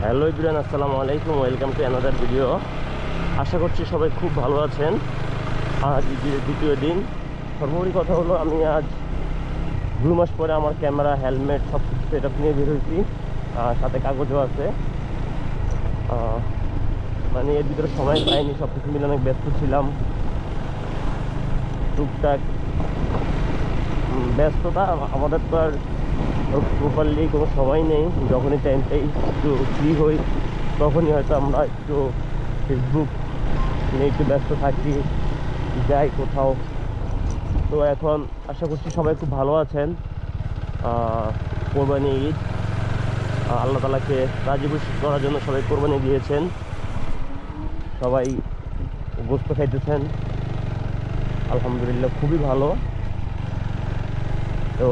Hello everyone, আসসালামু আলাইকুম। Welcome to another video. আশা করছি সবাই খুব ভালো আছেন। আজ দ্বিতীয় দিন। সর্বোপরি কথা হলো, আমি আজ 2 মাস পরে আমার ক্যামেরা, হেলমেট সব কিছু সেট আপ নিয়ে বের হয়েছি। সাথে কাগজও আছে। মানে এর ভিতরে সময় পাইনি, সব কিছু মিলে অনেক ব্যস্ত ছিলাম। টুকটাক ব্যস্ততা, আমাদের তো আর প্রপারলি কোনো সময় নেই। যখনই টাইমটাই একটু ফ্রি হই তখনই হয়তো আমরা একটু ফেসবুক নিয়ে একটু ব্যস্ত থাকি, যাই কোথাও। তো এখন আশা করছি সবাই খুব ভালো আছেন। কোরবানি ঈদ, আল্লাহ তাআলাকে রাজি খুশি করার জন্য সবাই কোরবানি দিয়েছেন। সবাই গোস্ত খাইতেছেন, আলহামদুলিল্লাহ খুবই ভালো। তো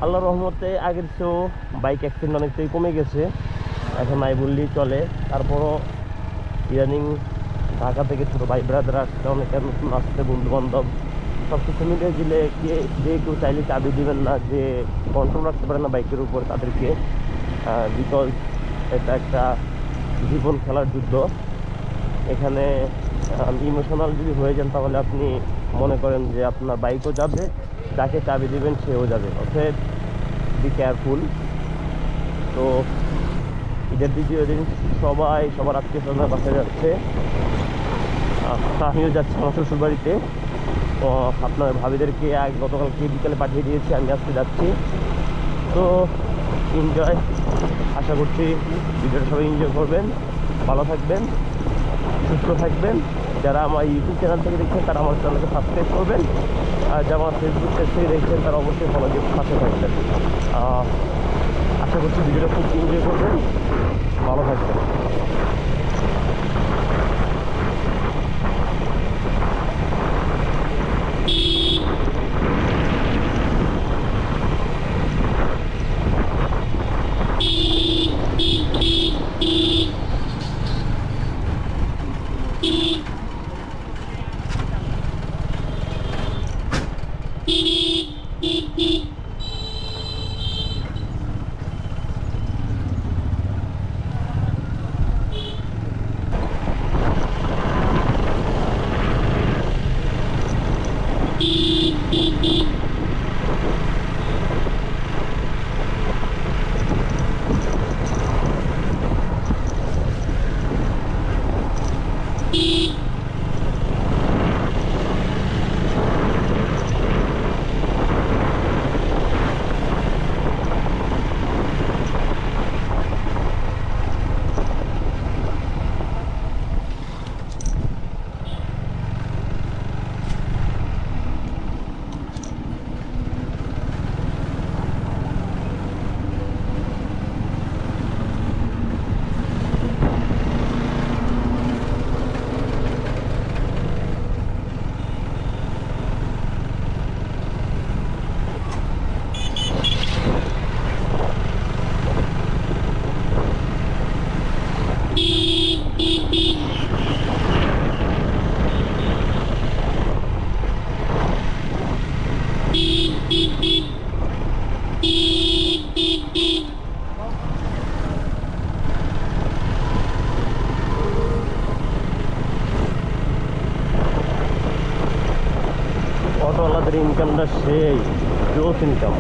আল্লাহর রহমতে আগের চেয়েও বাইক অ্যাক্সিডেন্ট অনেকটাই কমে গেছে, এখন নাই বললেই চলে। তারপরও ইদানিং ঢাকা থেকে ছোটো ভাই ব্রাদার আসছে, অনেকে নতুন আসছে, বন্ধুবান্ধব, সব কিছু মিলিয়ে দিলে যে কেউ চাইলে চাবি দিবেন না, যে কন্ট্রোল রাখতে পারে না বাইকের উপর তাদেরকে। বিকজ এটা একটা জীবন খেলার যুদ্ধ। এখানে ইমোশনাল যদি হয়ে যান তাহলে আপনি মনে করেন যে আপনার বাইকও যাবে, যাকে চাবি দিবেন সেও যাবে। অতএব বি কেয়ারফুল। তো ঈদের দ্বিতীয় দিন সবাই সবার আত্মীয় স্বজনের বাসায় যাচ্ছে। আমিও যাচ্ছি আমার শ্বশুর বাড়িতে। তো আপনার ভাবিদেরকে গতকালকে বিকালে পাঠিয়ে দিয়েছি, আমি আজকে যাচ্ছি। তো এনজয়, আশা করছি ভিডিওটা সবাই এনজয় করবেন, ভালো থাকবেন, সুস্থ থাকবেন। যারা আমার ইউটিউব চ্যানেল থেকে দেখছেন তারা আমার চ্যানেলকে সাবস্ক্রাইব করবেন, আর যারা আমার ফেসবুক পেজ থেকে দেখছেন তারা অবশ্যই ফলো দিয়ে পাশে থাকবেন। আশা করছি ভিডিওটা খুব এনজয় করবেন, ভালো থাকবেন। অটোওয়ালাদের ইনকামটা সেই জোস ইনকাম।